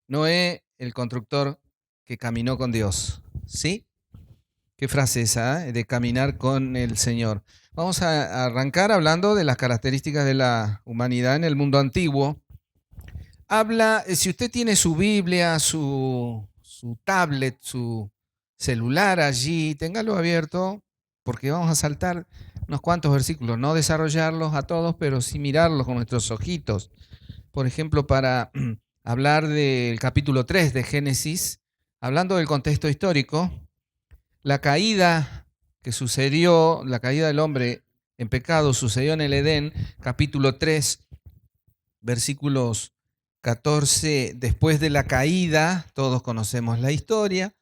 Noé, el constructor que caminó con Dios. ¿Sí? Qué frase esa, de caminar con el Señor. Vamos a arrancar hablando de las características de la humanidad en el mundo antiguo. Habla, si usted tiene su Biblia, su tablet, su celular allí, téngalo abierto, porque vamos a saltar unos cuantos versículos, no desarrollarlos a todos, pero sí mirarlos con nuestros ojitos. Por ejemplo, para hablar del capítulo 3 de Génesis, hablando del contexto histórico, la caída que sucedió, la caída del hombre en pecado sucedió en el Edén, capítulo 3, versículos 14, después de la caída, todos conocemos la historia,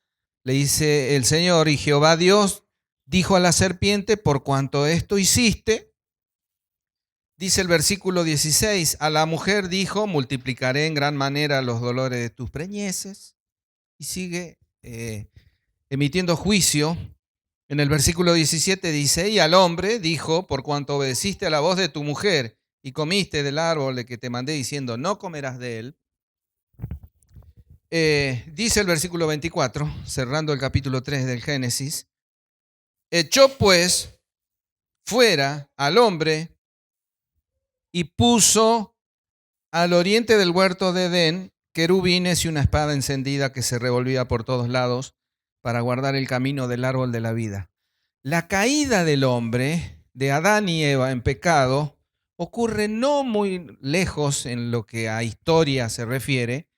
le dice el Señor, y Jehová Dios dijo a la serpiente, por cuanto esto hiciste, dice el versículo 16, a la mujer dijo, multiplicaré en gran manera los dolores de tus preñeces, y sigue emitiendo juicio. En el versículo 17 dice, y al hombre dijo, por cuanto obedeciste a la voz de tu mujer y comiste del árbol de que te mandé diciendo, no comerás de él, dice el versículo 24, cerrando el capítulo 3 del Génesis, echó pues fuera al hombre y puso al oriente del huerto de Edén querubines y una espada encendida que se revolvía por todos lados para guardar el camino del árbol de la vida. La caída del hombre, de Adán y Eva en pecado, ocurre no muy lejos en lo que a historia se refiere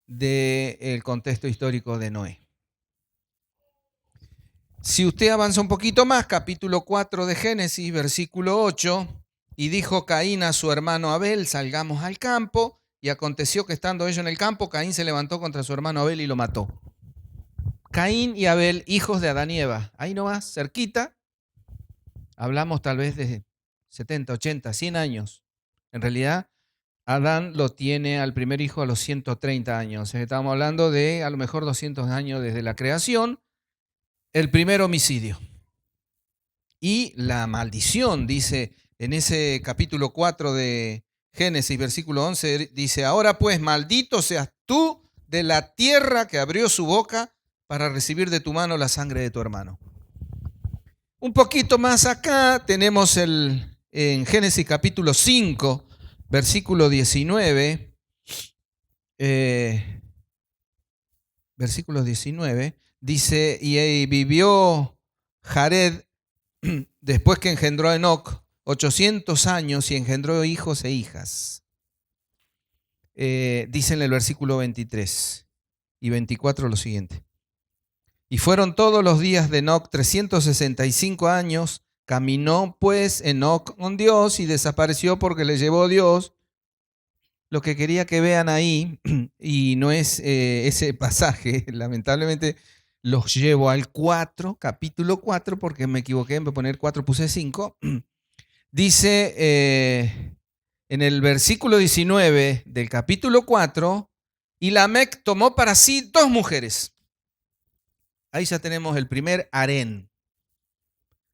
del contexto histórico de Noé. Si usted avanza un poquito más, capítulo 4 de Génesis, versículo 8, y dijo Caín a su hermano Abel, salgamos al campo, y aconteció que estando ellos en el campo, Caín se levantó contra su hermano Abel y lo mató. Caín y Abel, hijos de Adán y Eva, ahí nomás, cerquita, hablamos tal vez de 70, 80, 100 años. En realidad, Adán lo tiene al primer hijo a los 130 años. Estamos hablando de a lo mejor 200 años desde la creación, el primer homicidio. Y la maldición, dice en ese capítulo 4 de Génesis, versículo 11, dice, ahora pues maldito seas tú de la tierra que abrió su boca para recibir de tu mano la sangre de tu hermano. Un poquito más acá tenemos en Génesis capítulo 5, versículo 19, versículo 19, dice, y vivió Jared después que engendró a Enoc 800 años y engendró hijos e hijas. Dice en el versículo 23 y 24 lo siguiente. Y fueron todos los días de Enoc 365 años, caminó pues Enoc con Dios y desapareció porque le llevó Dios. Lo que quería que vean ahí, y no es ese pasaje, lamentablemente los llevo al 4, capítulo 4, porque me equivoqué, en poner 4 puse 5. Dice en el versículo 19 del capítulo 4, y Lamec tomó para sí 2 mujeres. Ahí ya tenemos el primer harén.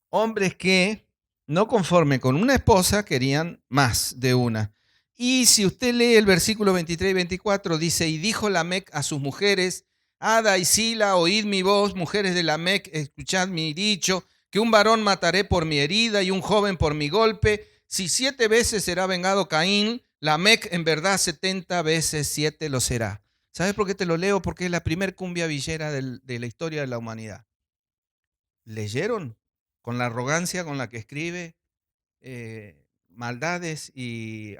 Hombres que, no conforme con una esposa, querían más de una. Y si usted lee el versículo 23 y 24, dice, y dijo Lamec a sus mujeres, Ada y Sila, oíd mi voz, mujeres de Lamec, escuchad mi dicho, que un varón mataré por mi herida y un joven por mi golpe. Si 7 veces será vengado Caín, Lamec en verdad 70 veces 7 lo será. ¿Sabes por qué te lo leo? Porque es la primer cumbia villera de la historia de la humanidad. ¿Leyeron? Con la arrogancia con la que escribe, maldades y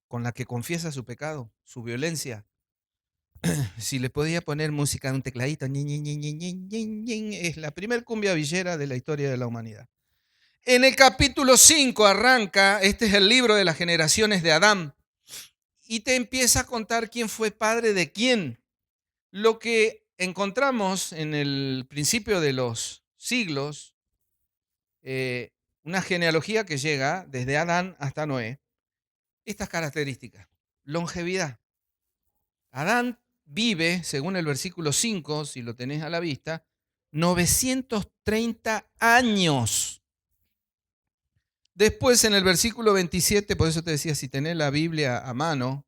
con la que confiesa su pecado, su violencia. Si le podía poner música de un tecladito, es la primer cumbia villera de la historia de la humanidad. En el capítulo 5 arranca, este es el libro de las generaciones de Adán, y te empieza a contar quién fue padre de quién. Lo que encontramos en el principio de los siglos, una genealogía que llega desde Adán hasta Noé, estas características. Longevidad. Adán vive, según el versículo 5, si lo tenés a la vista, 930 años. Después en el versículo 27, por eso te decía, si tenés la Biblia a mano,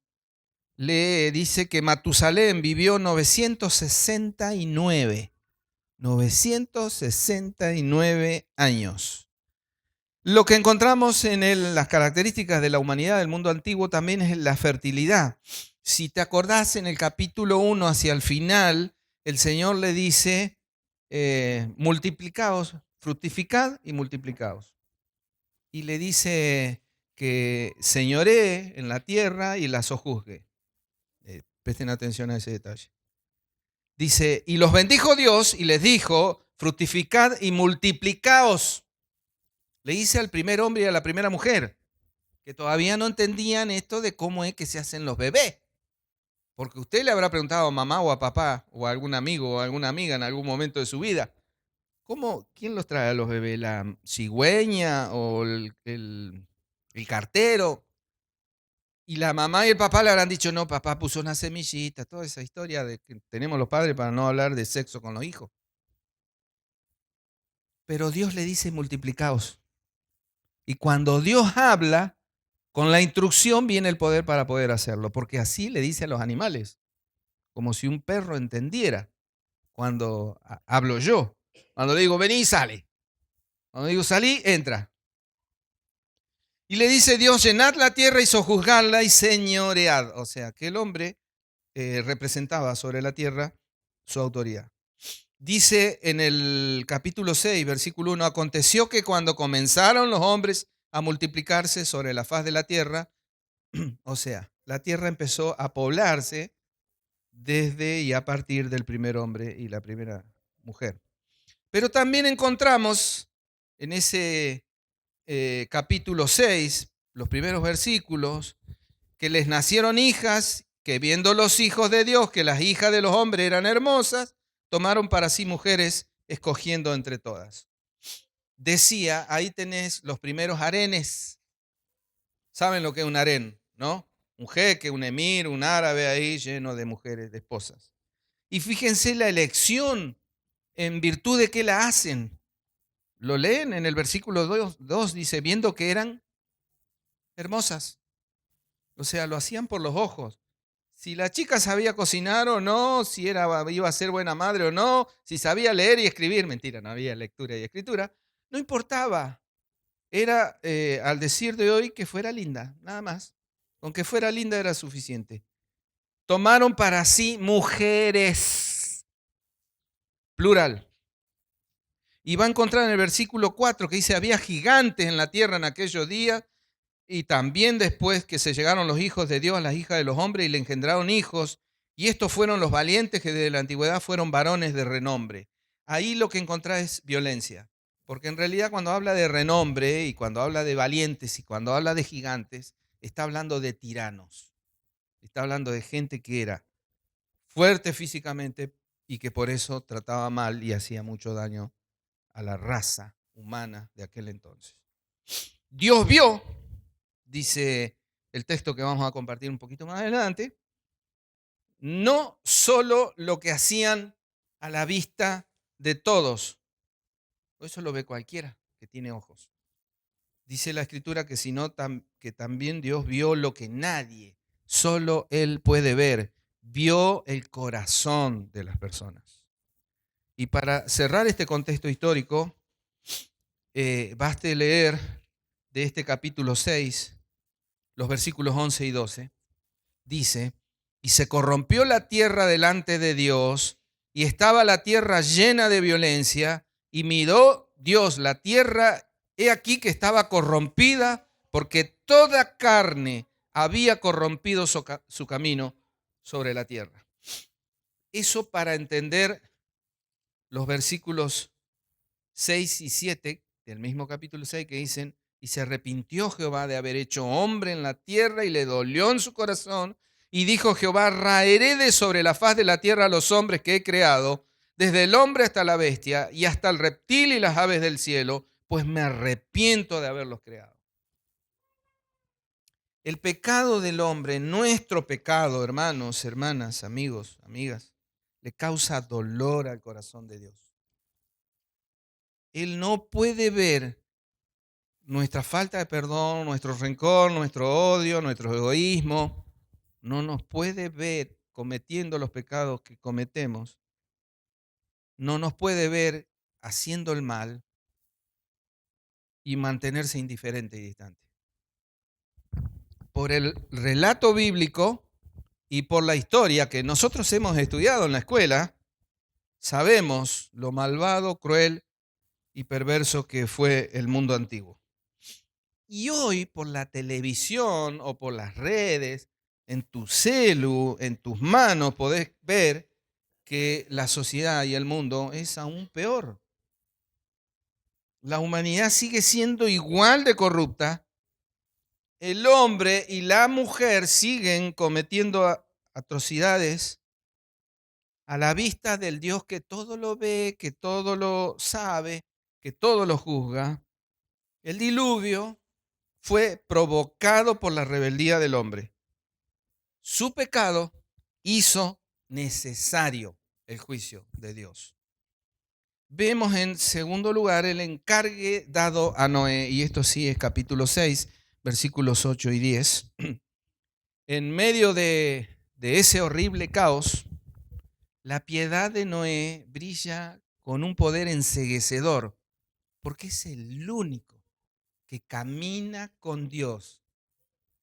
le dice que Matusalén vivió 969 años. Lo que encontramos en las características de la humanidad del mundo antiguo también es la fertilidad. Si te acordás, en el capítulo 1 hacia el final, el Señor le dice, multiplicaos, fructificad y multiplicaos. Y le dice que señoree en la tierra y la sojuzgue. Presten atención a ese detalle. Dice, y los bendijo Dios y les dijo, fructificad y multiplicaos. Le dice al primer hombre y a la primera mujer, que todavía no entendían esto de cómo es que se hacen los bebés. Porque usted le habrá preguntado a mamá o a papá o a algún amigo o a alguna amiga en algún momento de su vida, ¿quién los trae a los bebés? ¿La cigüeña o el cartero? Y la mamá y el papá le habrán dicho, no, papá puso una semillita, toda esa historia de que tenemos los padres para no hablar de sexo con los hijos. Pero Dios le dice multiplicaos. Y cuando Dios habla, con la instrucción viene el poder para poder hacerlo, porque así le dice a los animales, como si un perro entendiera cuando hablo yo. Cuando le digo, vení, sale. Cuando digo, salí, entra. Y le dice Dios, llenad la tierra y sojuzgadla y señoread. O sea, que el hombre representaba sobre la tierra su autoridad. Dice en el capítulo 6, versículo 1, aconteció que cuando comenzaron los hombres a multiplicarse sobre la faz de la tierra, o sea, la tierra empezó a poblarse desde y a partir del primer hombre y la primera mujer. Pero también encontramos en ese capítulo 6, los primeros versículos, que les nacieron hijas, que viendo los hijos de Dios, que las hijas de los hombres eran hermosas, tomaron para sí mujeres, escogiendo entre todas. Decía, ahí tenés los primeros harenes. ¿Saben lo que es un harén, no? Un jeque, un emir, un árabe ahí lleno de mujeres, de esposas. Y fíjense la elección, en virtud de qué la hacen. Lo leen en el versículo 2, dice, viendo que eran hermosas. O sea, lo hacían por los ojos. Si la chica sabía cocinar o no, si iba a ser buena madre o no, si sabía leer y escribir, mentira, no había lectura y escritura, no importaba. Era, al decir de hoy, que fuera linda, nada más. Con que fuera linda era suficiente. Tomaron para sí mujeres, plural. Y va a encontrar en el versículo 4 que dice, había gigantes en la tierra en aquellos días, y también después que se llegaron los hijos de Dios, las hijas de los hombres, y le engendraron hijos, y estos fueron los valientes que desde la antigüedad fueron varones de renombre. Ahí lo que encontrás es violencia, porque en realidad cuando habla de renombre, y cuando habla de valientes, y cuando habla de gigantes, está hablando de tiranos, está hablando de gente que era fuerte físicamente y que por eso trataba mal y hacía mucho daño a la raza humana de aquel entonces. Dios vio, dice el texto que vamos a compartir un poquito más adelante, no solo lo que hacían a la vista de todos, eso lo ve cualquiera que tiene ojos. Dice la Escritura que, que también Dios vio lo que nadie, solo Él puede ver, vio el corazón de las personas. Y para cerrar este contexto histórico, baste leer de este capítulo 6, los versículos 11 y 12. Dice, y se corrompió la tierra delante de Dios, y estaba la tierra llena de violencia, y miró Dios la tierra, he aquí que estaba corrompida, porque toda carne había corrompido su camino sobre la tierra. Eso para entender los versículos 6 y 7 del mismo capítulo 6 que dicen, y se arrepintió Jehová de haber hecho hombre en la tierra y le dolió en su corazón, y dijo Jehová, raeré de sobre la faz de la tierra a los hombres que he creado, desde el hombre hasta la bestia y hasta el reptil y las aves del cielo, pues me arrepiento de haberlos creado. El pecado del hombre, nuestro pecado, hermanos, hermanas, amigos, amigas, le causa dolor al corazón de Dios. Él no puede ver nuestra falta de perdón, nuestro rencor, nuestro odio, nuestro egoísmo, no nos puede ver cometiendo los pecados que cometemos, no nos puede ver haciendo el mal y mantenerse indiferente y distante. Por el relato bíblico y por la historia que nosotros hemos estudiado en la escuela, sabemos lo malvado, cruel y perverso que fue el mundo antiguo. Y hoy por la televisión o por las redes, en tu celu, en tus manos, podés ver que la sociedad y el mundo es aún peor. La humanidad sigue siendo igual de corrupta. El hombre y la mujer siguen cometiendo atrocidades a la vista del Dios que todo lo ve, que todo lo sabe, que todo lo juzga. El diluvio fue provocado por la rebeldía del hombre. Su pecado hizo necesario el juicio de Dios. Vemos en segundo lugar el encargue dado a Noé, y esto sí es capítulo 6, versículos 8 y 10. En medio de ese horrible caos, la piedad de Noé brilla con un poder enceguecedor, porque es el único que camina con Dios,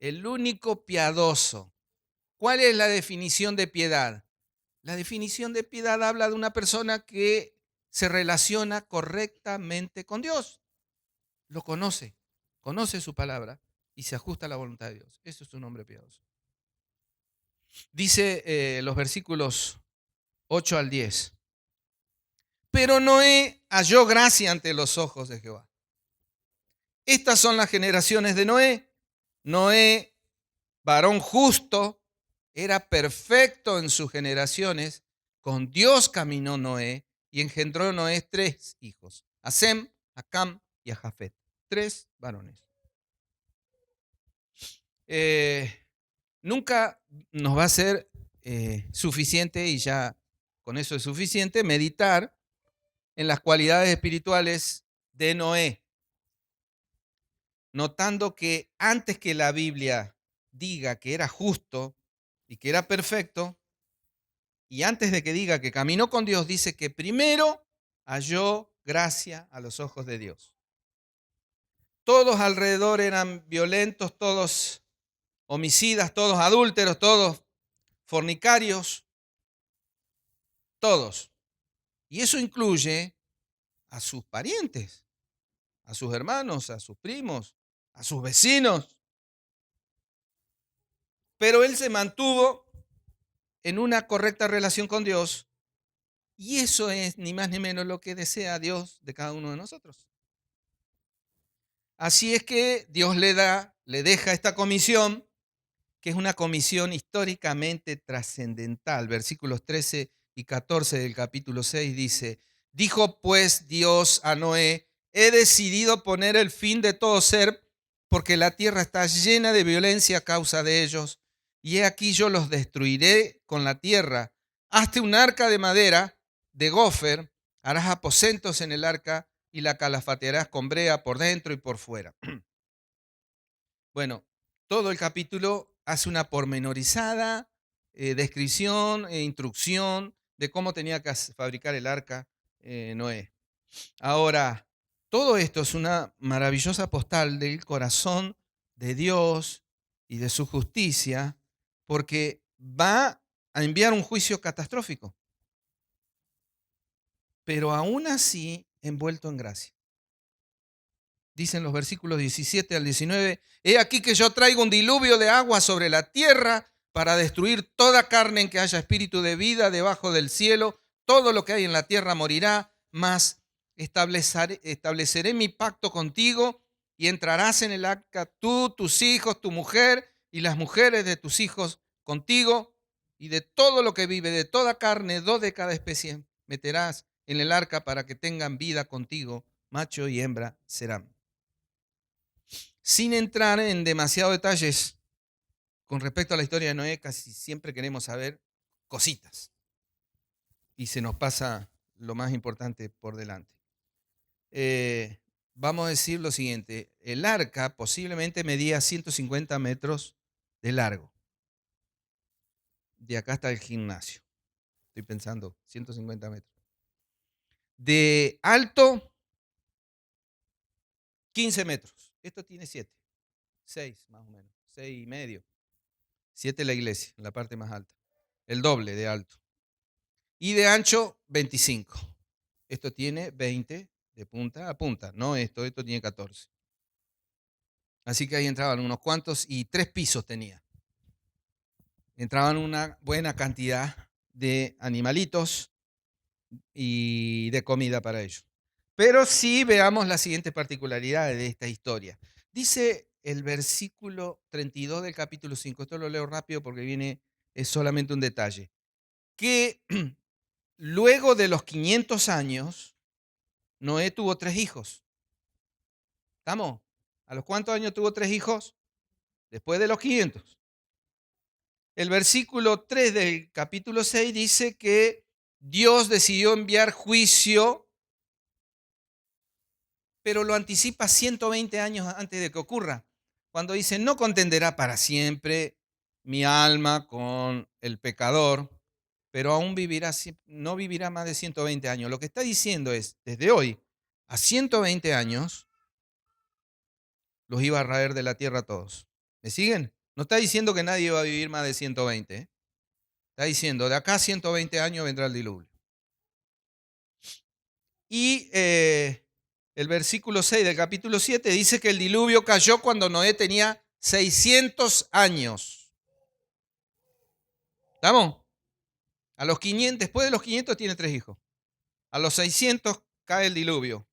el único piadoso. ¿Cuál es la definición de piedad? La definición de piedad habla de una persona que se relaciona correctamente con Dios, lo conoce, conoce su palabra y se ajusta a la voluntad de Dios. Eso es un hombre piadoso. Dice los versículos 8 al 10. Pero Noé halló gracia ante los ojos de Jehová. Estas son las generaciones de Noé. Noé, varón justo, era perfecto en sus generaciones. Con Dios caminó Noé y engendró Noé 3 hijos: a Sem, a Cam y a Jafet. 3 varones. Nunca nos va a ser suficiente, y ya con eso es suficiente, meditar en las cualidades espirituales de Noé, notando que antes que la Biblia diga que era justo y que era perfecto, y antes de que diga que caminó con Dios, dice que primero halló gracia a los ojos de Dios. Todos alrededor eran violentos, todos homicidas, todos adúlteros, todos fornicarios, todos. Y eso incluye a sus parientes, a sus hermanos, a sus primos, a sus vecinos. Pero él se mantuvo en una correcta relación con Dios, y eso es ni más ni menos lo que desea Dios de cada uno de nosotros. Así es que Dios le deja esta comisión, que es una comisión históricamente trascendental. Versículos 13 y 14 del capítulo 6 dice: dijo pues Dios a Noé: he decidido poner el fin de todo ser, porque la tierra está llena de violencia a causa de ellos, y he aquí yo los destruiré con la tierra. Hazte un arca de madera, de gofer, harás aposentos en el arca y la calafatearás con brea por dentro y por fuera. Bueno, todo el capítulo hace una pormenorizada descripción e instrucción de cómo tenía que fabricar el arca Noé. Ahora, todo esto es una maravillosa postal del corazón de Dios y de su justicia, porque va a enviar un juicio catastrófico, pero aún así envuelto en gracia. Dicen los versículos 17 al 19: he aquí que yo traigo un diluvio de agua sobre la tierra para destruir toda carne en que haya espíritu de vida debajo del cielo. Todo lo que hay en la tierra morirá, mas estableceré mi pacto contigo, y entrarás en el arca tú, tus hijos, tu mujer y las mujeres de tus hijos contigo, y de todo lo que vive, de toda carne, 2 de cada especie meterás en el arca para que tengan vida contigo, macho y hembra serán. Sin entrar en demasiados detalles con respecto a la historia de Noé, casi siempre queremos saber cositas y se nos pasa lo más importante por delante. Vamos a decir lo siguiente: el arca posiblemente medía 150 metros de largo. De acá hasta el gimnasio. Estoy pensando, 150 metros. De alto, 15 metros. Esto tiene 7, 6 más o menos, 6 y medio. 7 la iglesia, en la parte más alta. El doble de alto. Y de ancho, 25. Esto tiene 20 de punta a punta. No esto tiene 14. Así que ahí entraban unos cuantos y 3 pisos tenía. Entraban una buena cantidad de animalitos y de comida para ellos. Pero sí veamos las siguientes particularidades de esta historia. Dice el versículo 32 del capítulo 5, esto lo leo rápido porque es solamente un detalle, que luego de los 500 años, Noé tuvo 3 hijos. ¿Estamos? ¿A los cuántos años tuvo 3 hijos? Después de los 500. El versículo 3 del capítulo 6 dice que Dios decidió enviar juicio, pero lo anticipa 120 años antes de que ocurra. Cuando dice, no contenderá para siempre mi alma con el pecador, pero aún no vivirá más de 120 años. Lo que está diciendo es, desde hoy a 120 años, los iba a raer de la tierra a todos. ¿Me siguen? No está diciendo que nadie va a vivir más de 120. Está diciendo, de acá a 120 años vendrá el diluvio. Y el versículo 6 del capítulo 7 dice que el diluvio cayó cuando Noé tenía 600 años. ¿Estamos? Después de los 500 tiene 3 hijos. A los 600 cae el diluvio.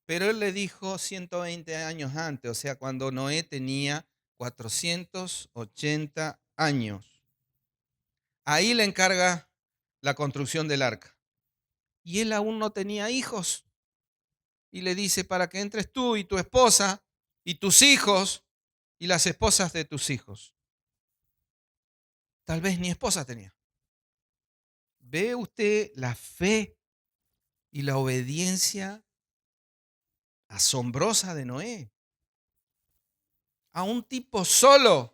Pero él le dijo 120 años antes, o sea, cuando Noé tenía 480 años. Ahí le encarga la construcción del arca. Y él aún no tenía hijos. Y le dice, para que entres tú y tu esposa y tus hijos y las esposas de tus hijos. Tal vez ni esposa tenía. ¿Ve usted la fe y la obediencia asombrosa de Noé? A un tipo solo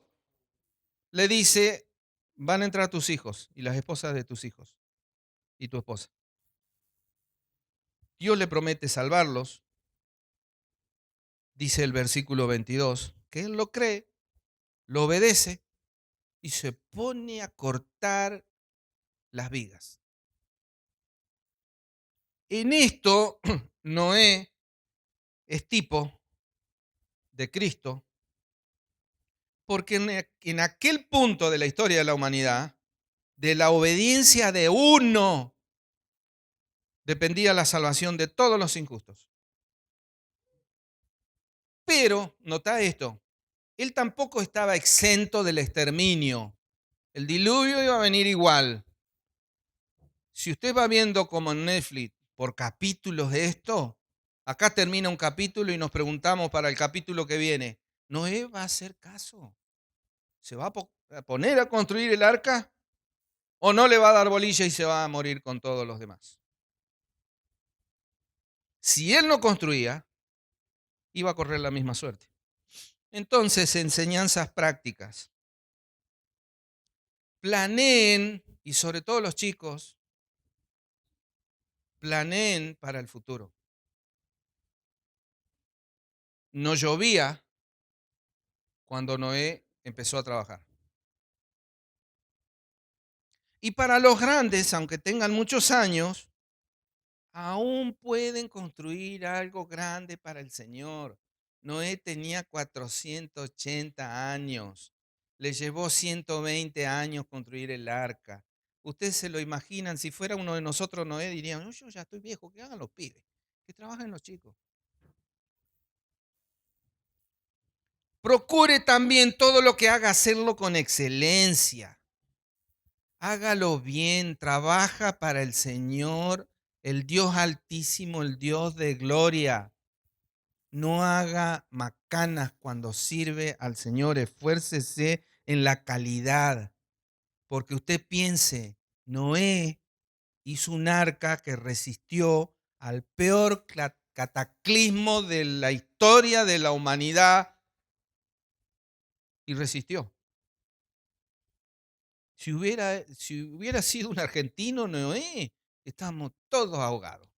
le dice, van a entrar tus hijos y las esposas de tus hijos y tu esposa. Dios le promete salvarlos, dice el versículo 22, que él lo cree, lo obedece y se pone a cortar las vigas. En esto, Noé es tipo de Cristo, porque en aquel punto de la historia de la humanidad, de la obediencia de uno, dependía la salvación de todos los injustos. Pero, nota esto, él tampoco estaba exento del exterminio. El diluvio iba a venir igual. Si usted va viendo como en Netflix por capítulos de esto, acá termina un capítulo y nos preguntamos para el capítulo que viene, ¿Noé va a hacer caso? ¿Se va a poner a construir el arca? ¿O no le va a dar bolilla y se va a morir con todos los demás? Si él no construía, iba a correr la misma suerte. Entonces, enseñanzas prácticas. Planeen, y sobre todo los chicos, planeen para el futuro. No llovía cuando Noé empezó a trabajar. Y para los grandes, aunque tengan muchos años, aún pueden construir algo grande para el Señor. Noé tenía 480 años. Le llevó 120 años construir el arca. Ustedes se lo imaginan, si fuera uno de nosotros, Noé diría, no, yo ya estoy viejo, que hagan los pibes, que trabajen los chicos. Procure también todo lo que haga hacerlo con excelencia. Hágalo bien, trabaja para el Señor, el Dios altísimo, el Dios de gloria. No haga macanas cuando sirve al Señor, esfuércese en la calidad, porque usted piense, Noé hizo un arca que resistió al peor cataclismo de la historia de la humanidad y resistió. Si hubiera sido un argentino, Noé, estamos todos ahogados.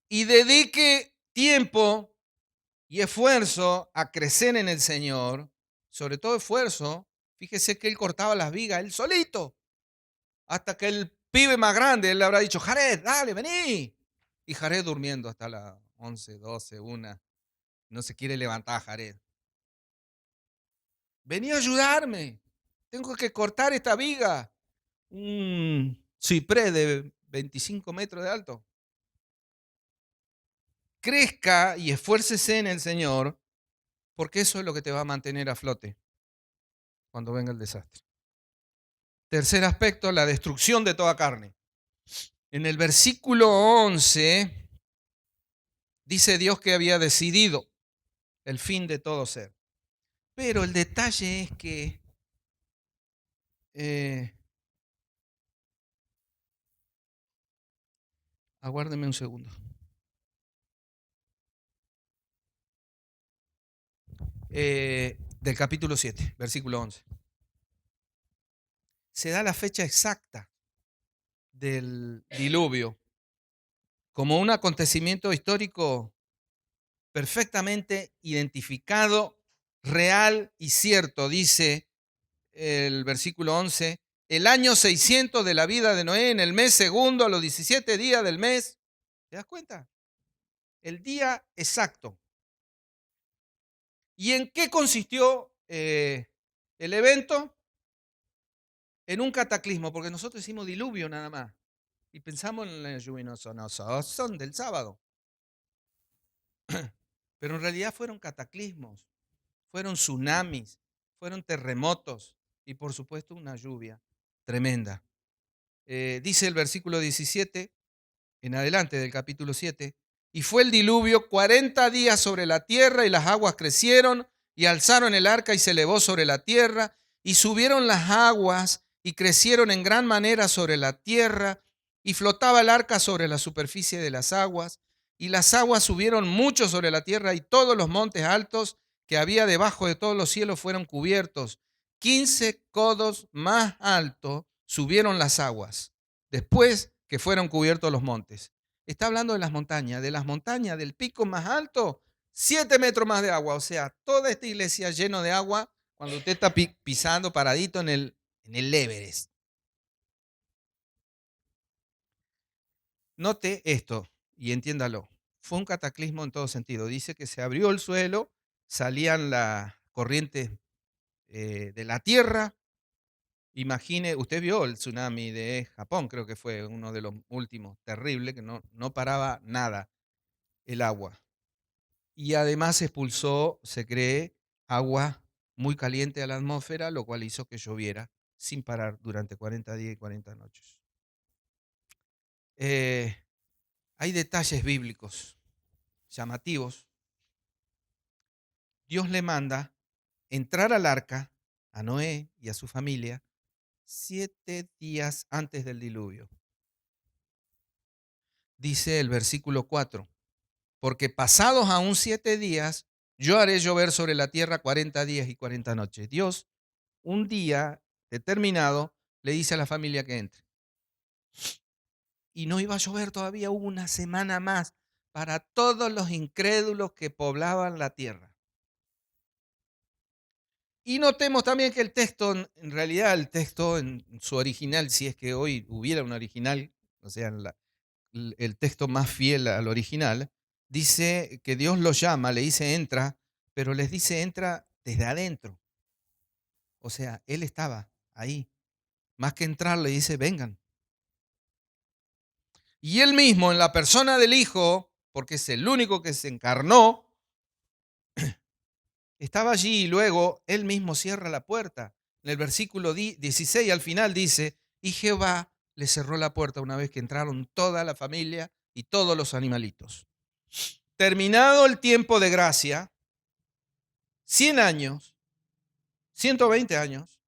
Y dedique tiempo y esfuerzo a crecer en el Señor, sobre todo esfuerzo. Fíjese que él cortaba las vigas él solito, hasta que el pibe más grande, él le habrá dicho, Jared, dale, vení. Y Jared durmiendo hasta las 11, 12, 1. No se quiere levantar Jared. Vení a ayudarme. Tengo que cortar esta viga. Un ciprés de 25 metros de alto. Crezca y esfuércese en el Señor, porque eso es lo que te va a mantener a flote cuando venga el desastre. Tercer aspecto, la destrucción de toda carne. En el versículo 11 dice Dios que había decidido el fin de todo ser. Pero el detalle es que aguárdeme un segundo. Del capítulo 7, versículo 11. Se da la fecha exacta del diluvio como un acontecimiento histórico perfectamente identificado, real y cierto, dice el versículo 11, el año 600 de la vida de Noé, en el mes segundo, a los 17 días del mes. ¿Te das cuenta? El día exacto. ¿Y en qué consistió el evento? En un cataclismo, porque nosotros hicimos diluvio nada más. Y pensamos en la lluvia son del sábado. Pero en realidad fueron cataclismos, fueron tsunamis, fueron terremotos y por supuesto una lluvia tremenda. Dice el versículo 17, en adelante del capítulo 7, y fue el diluvio 40 días sobre la tierra y las aguas crecieron y alzaron el arca y se elevó sobre la tierra y subieron las aguas y crecieron en gran manera sobre la tierra y flotaba el arca sobre la superficie de las aguas y las aguas subieron mucho sobre la tierra y todos los montes altos que había debajo de todos los cielos fueron cubiertos. 15 codos más alto subieron las aguas después que fueron cubiertos los montes. Está hablando de las montañas, del pico más alto, 7 metros más de agua. O sea, toda esta iglesia lleno de agua cuando usted está pisando paradito en el Everest. Note esto y entiéndalo. Fue un cataclismo en todo sentido. Dice que se abrió el suelo, salían las corrientes de la tierra. Imagine, usted vio el tsunami de Japón, creo que fue uno de los últimos, terrible, que no paraba nada el agua. Y además expulsó, se cree, agua muy caliente a la atmósfera, lo cual hizo que lloviera sin parar durante 40 días y 40 noches. Hay detalles bíblicos llamativos. Dios le manda entrar al arca a Noé y a su familia 7 días antes del diluvio. Dice el versículo 4, porque pasados aún 7 días, yo haré llover sobre la tierra 40 días y 40 noches. Dios, un día determinado, le dice a la familia que entre. Y no iba a llover todavía una semana más para todos los incrédulos que poblaban la tierra. Y notemos también que el texto, en realidad el texto en su original, si es que hoy hubiera un original, o sea, el texto más fiel al original, dice que Dios los llama, le dice entra, pero les dice entra desde adentro. O sea, Él estaba ahí. Más que entrar, le dice vengan. Y Él mismo, en la persona del Hijo, porque es el único que se encarnó, estaba allí y luego Él mismo cierra la puerta. En el versículo 16 al final dice, y Jehová le cerró la puerta una vez que entraron toda la familia y todos los animalitos. Terminado el tiempo de gracia, 100 años, 120 años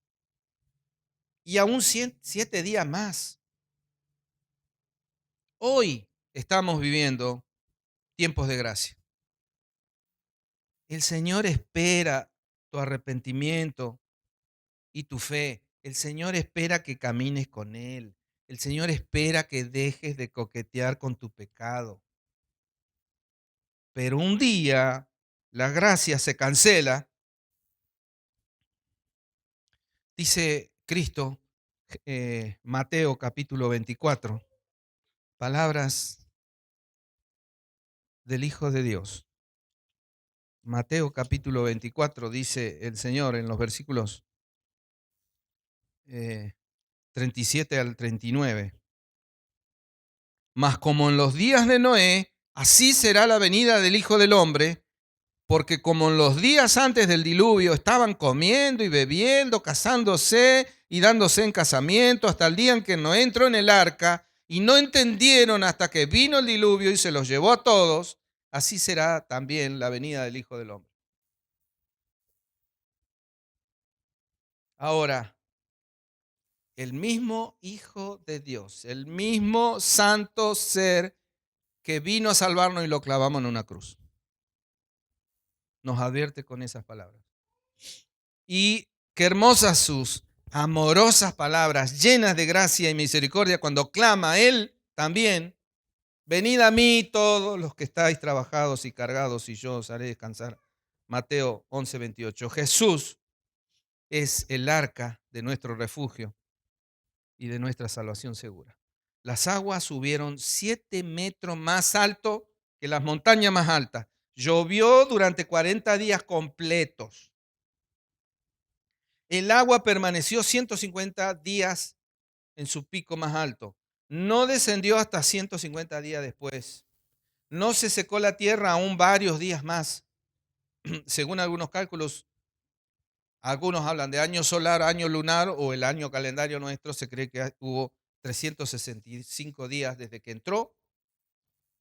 y aún 7 días más. Hoy estamos viviendo tiempos de gracia. El Señor espera tu arrepentimiento, y tu fe. El Señor espera que camines con Él. El Señor espera que dejes de coquetear con tu pecado. Pero un día la gracia se cancela, dice Cristo, Mateo capítulo 24, palabras del Hijo de Dios. Mateo capítulo 24 dice el Señor en los versículos 37 al 39. Mas como en los días de Noé, así será la venida del Hijo del Hombre, porque como en los días antes del diluvio estaban comiendo y bebiendo, casándose y dándose en casamiento, hasta el día en que Noé entró en el arca, y no entendieron hasta que vino el diluvio y se los llevó a todos, así será también la venida del Hijo del Hombre. Ahora, el mismo Hijo de Dios, el mismo santo ser que vino a salvarnos y lo clavamos en una cruz, nos advierte con esas palabras. Y qué hermosas sus amorosas palabras, llenas de gracia y misericordia, cuando clama Él también: venid a mí todos los que estáis trabajados y cargados, y yo os haré descansar. Mateo 11:28. Jesús es el arca de nuestro refugio y de nuestra salvación segura. Las aguas subieron 7 metros más alto que las montañas más altas. Llovió durante 40 días completos. El agua permaneció 150 días en su pico más alto. No descendió hasta 150 días después. No se secó la tierra aún varios días más. Según algunos cálculos, algunos hablan de año solar, año lunar o el año calendario nuestro. Se cree que hubo 365 días desde que entró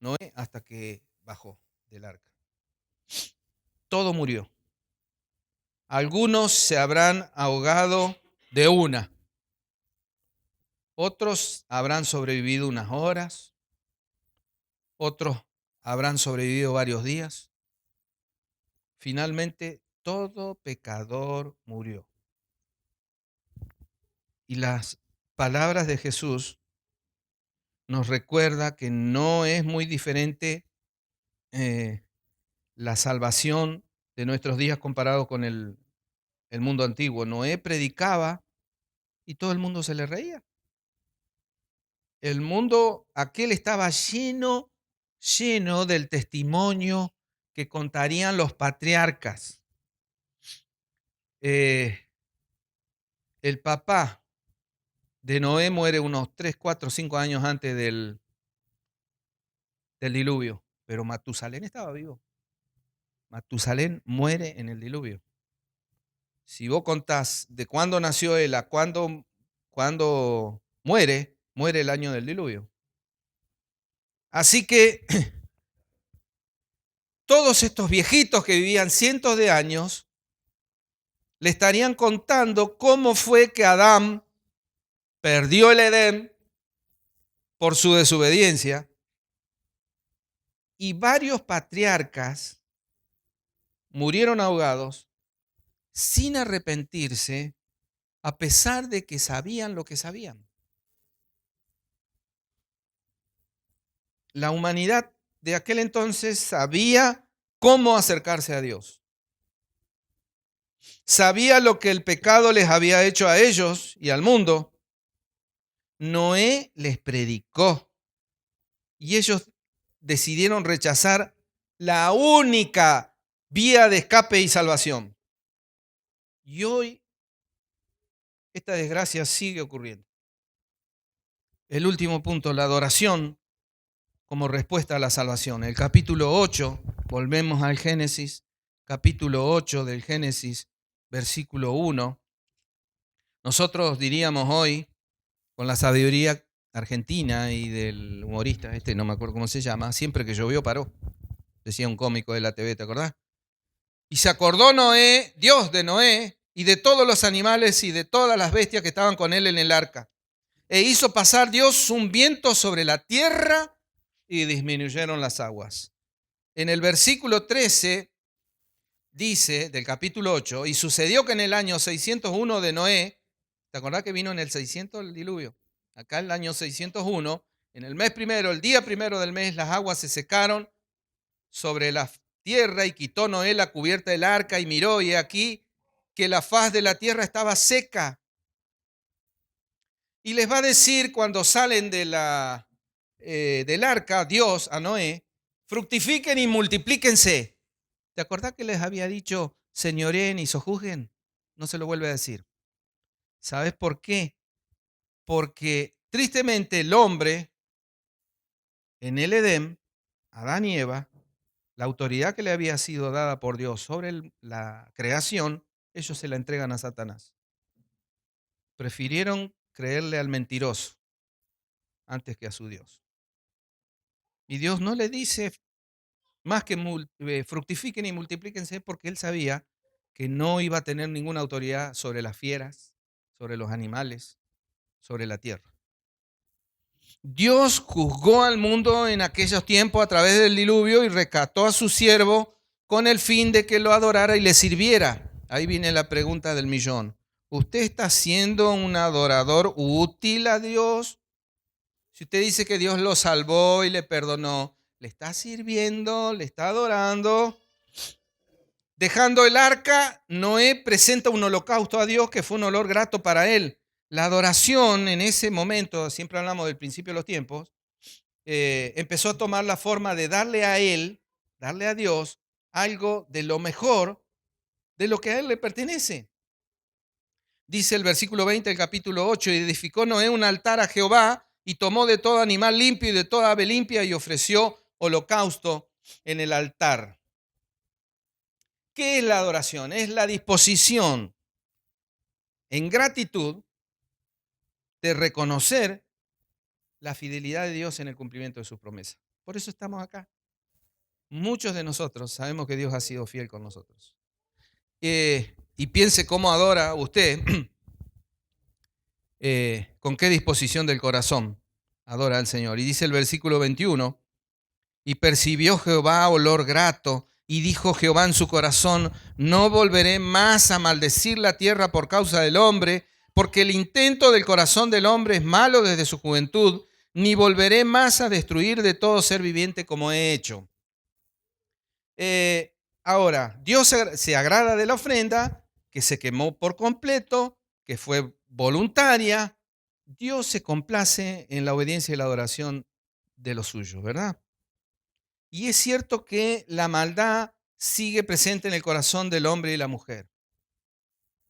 Noé hasta que bajó del arca. Todo murió. Algunos se habrán ahogado de una. Otros habrán sobrevivido unas horas. Otros habrán sobrevivido varios días. Finalmente, todo pecador murió. Y las palabras de Jesús nos recuerda que no es muy diferente la salvación de nuestros días comparado con el mundo antiguo. Noé predicaba y todo el mundo se le reía. El mundo aquel estaba lleno del testimonio que contarían los patriarcas. El papá de Noé muere unos 3, 4, 5 años antes del diluvio, pero Matusalén estaba vivo. Matusalén muere en el diluvio. Si vos contás de cuándo nació él a cuándo muere el año del diluvio. Así que todos estos viejitos que vivían cientos de años le estarían contando cómo fue que Adán perdió el Edén por su desobediencia, y varios patriarcas murieron ahogados sin arrepentirse, a pesar de que sabían lo que sabían. La humanidad de aquel entonces sabía cómo acercarse a Dios. Sabía lo que el pecado les había hecho a ellos y al mundo. Noé les predicó y ellos decidieron rechazar la única vía de escape y salvación. Y hoy esta desgracia sigue ocurriendo. El último punto, la adoración como respuesta a la salvación. El capítulo 8, volvemos al Génesis, capítulo 8 del Génesis, versículo 1. Nosotros diríamos hoy, con la sabiduría argentina y del humorista, no me acuerdo cómo se llama, siempre que llovió paró, decía un cómico de la TV, ¿te acordás? Y se acordó Noé, Dios de Noé, y de todos los animales y de todas las bestias que estaban con él en el arca. E hizo pasar Dios un viento sobre la tierra y disminuyeron las aguas. En el versículo 13 dice del capítulo 8, y sucedió que en el año 601 de Noé, ¿te acordás que vino en el 600 el diluvio? Acá el año 601, en el mes primero, el día primero del mes, las aguas se secaron sobre la tierra y quitó Noé la cubierta del arca y miró, y aquí que la faz de la tierra estaba seca. Y les va a decir cuando salen del arca, Dios a Noé, fructifiquen y multiplíquense. ¿Te acordás que les había dicho, señoreen y sojuzguen? No se lo vuelve a decir. ¿Sabes por qué? Porque tristemente el hombre en el Edén, Adán y Eva, la autoridad que le había sido dada por Dios sobre la creación, ellos se la entregan a Satanás. Prefirieron creerle al mentiroso antes que a su Dios. Y Dios no le dice más que fructifiquen y multiplíquense, porque él sabía que no iba a tener ninguna autoridad sobre las fieras, sobre los animales, sobre la tierra. Dios juzgó al mundo en aquellos tiempos a través del diluvio y rescató a su siervo con el fin de que lo adorara y le sirviera. Ahí viene la pregunta del millón. ¿Usted está siendo un adorador útil a Dios? Si usted dice que Dios lo salvó y le perdonó, ¿le está sirviendo? ¿Le está adorando? Dejando el arca, Noé presenta un holocausto a Dios que fue un olor grato para él. La adoración en ese momento, siempre hablamos del principio de los tiempos, empezó a tomar la forma de darle a él, darle a Dios, algo de lo mejor de lo que a él le pertenece. Dice el versículo 20 del capítulo 8, y edificó Noé un altar a Jehová y tomó de todo animal limpio y de toda ave limpia y ofreció holocausto en el altar. ¿Qué es la adoración? Es la disposición en gratitud de reconocer la fidelidad de Dios en el cumplimiento de sus promesas. Por eso estamos acá. Muchos de nosotros sabemos que Dios ha sido fiel con nosotros. Y piense cómo adora usted, con qué disposición del corazón adora al Señor. Y dice el versículo 21, y percibió Jehová olor grato, y dijo Jehová en su corazón, no volveré más a maldecir la tierra por causa del hombre, porque el intento del corazón del hombre es malo desde su juventud, ni volveré más a destruir de todo ser viviente como he hecho. Ahora, Dios se agrada de la ofrenda, que se quemó por completo, que fue voluntaria. Dios se complace en la obediencia y la adoración de los suyos, ¿verdad? Y es cierto que la maldad sigue presente en el corazón del hombre y la mujer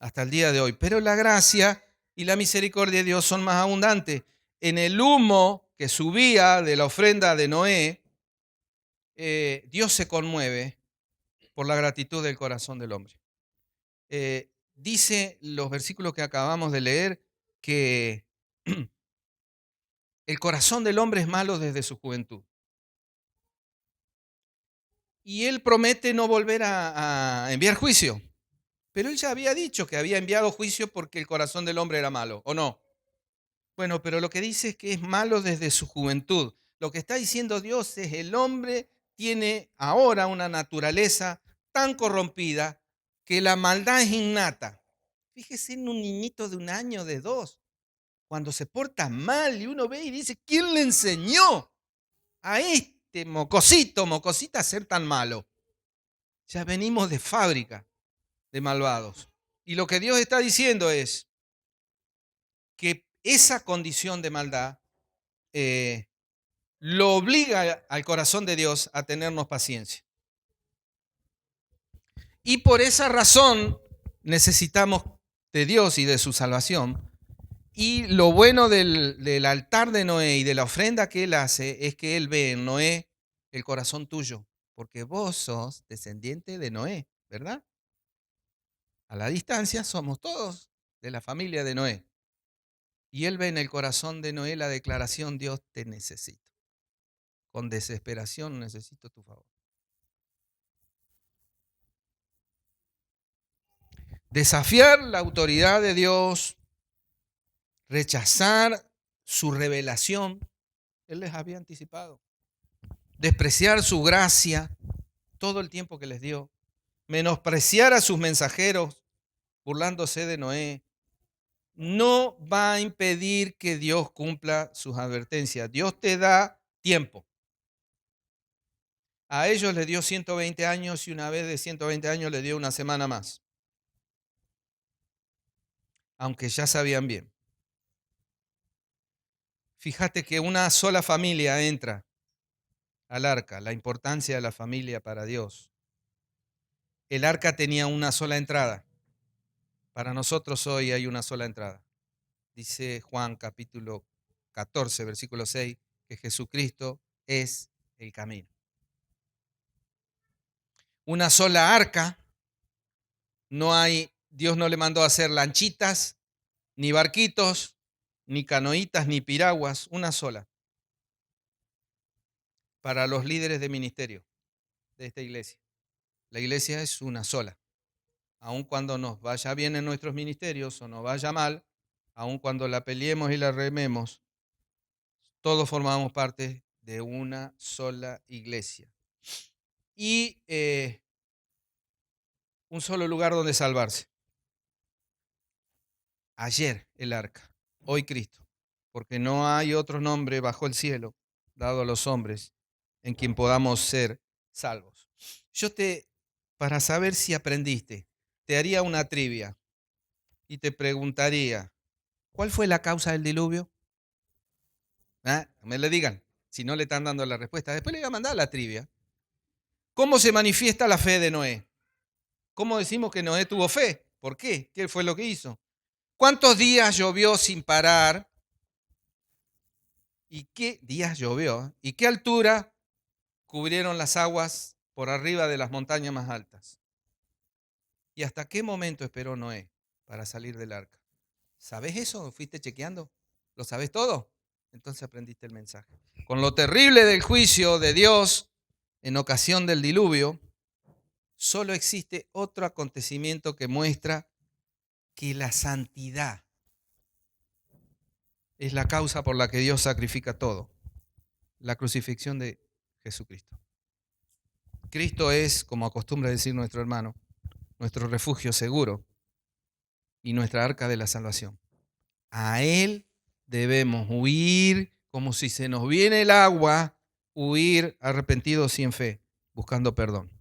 hasta el día de hoy, pero la gracia y la misericordia de Dios son más abundantes. En el humo que subía de la ofrenda de Noé, Dios se conmueve por la gratitud del corazón del hombre. Dice los versículos que acabamos de leer que el corazón del hombre es malo desde su juventud. Y él promete no volver a enviar juicio. Pero él ya había dicho que había enviado juicio porque el corazón del hombre era malo, ¿o no? Bueno, pero lo que dice es que es malo desde su juventud. Lo que está diciendo Dios es el hombre tiene ahora una naturaleza tan corrompida que la maldad es innata. Fíjese en un niñito de 1 año, de 2, cuando se porta mal y uno ve y dice, ¿quién le enseñó a este mocosita a ser tan malo? Ya venimos de fábrica de malvados. Y lo que Dios está diciendo es que esa condición de maldad lo obliga al corazón de Dios a tenernos paciencia. Y por esa razón necesitamos de Dios y de su salvación. Y lo bueno del altar de Noé y de la ofrenda que él hace es que él ve en Noé el corazón tuyo, porque vos sos descendiente de Noé, ¿verdad? A la distancia somos todos de la familia de Noé. Y él ve en el corazón de Noé la declaración, Dios te necesito. Con desesperación necesito tu favor. Desafiar la autoridad de Dios, rechazar su revelación, él les había anticipado. Despreciar su gracia, todo el tiempo que les dio. menospreciar a sus mensajeros, burlándose de Noé, no va a impedir que Dios cumpla sus advertencias. Dios te da tiempo. A ellos les dio 120 años y una vez de 120 años les dio una semana más, aunque ya sabían bien. Fíjate que una sola familia entra al arca, la importancia de la familia para Dios. El arca tenía una sola entrada. Para nosotros hoy hay una sola entrada. Dice Juan capítulo 14, versículo 6, que Jesucristo es el camino. Una sola arca, Dios no le mandó a hacer lanchitas, ni barquitos, ni canoitas, ni piraguas, una sola. Para los líderes de ministerio de esta iglesia. La iglesia es una sola. Aun cuando nos vaya bien en nuestros ministerios o nos vaya mal, aun cuando la peleemos y la rememos, todos formamos parte de una sola iglesia. Y un solo lugar donde salvarse. Ayer el arca, hoy Cristo, porque no hay otro nombre bajo el cielo dado a los hombres en quien podamos ser salvos. Para saber si aprendiste, te haría una trivia y te preguntaría, ¿cuál fue la causa del diluvio? Me le digan, si no le están dando la respuesta. Después le voy a mandar la trivia. ¿Cómo se manifiesta la fe de Noé? ¿Cómo decimos que Noé tuvo fe? ¿Por qué? ¿Qué fue lo que hizo? ¿Cuántos días llovió sin parar? ¿Y qué días llovió? ¿Y qué altura cubrieron las aguas por arriba de las montañas más altas? ¿Y hasta qué momento esperó Noé para salir del arca? ¿Sabes eso? ¿Fuiste chequeando? ¿Lo sabes todo? Entonces aprendiste el mensaje. Con lo terrible del juicio de Dios en ocasión del diluvio, solo existe otro acontecimiento que muestra que la santidad es la causa por la que Dios sacrifica todo. La crucifixión de Jesucristo. Cristo es, como acostumbra decir nuestro hermano, nuestro refugio seguro y nuestra arca de la salvación. A Él debemos huir como si se nos viene el agua, huir arrepentidos y en fe, buscando perdón.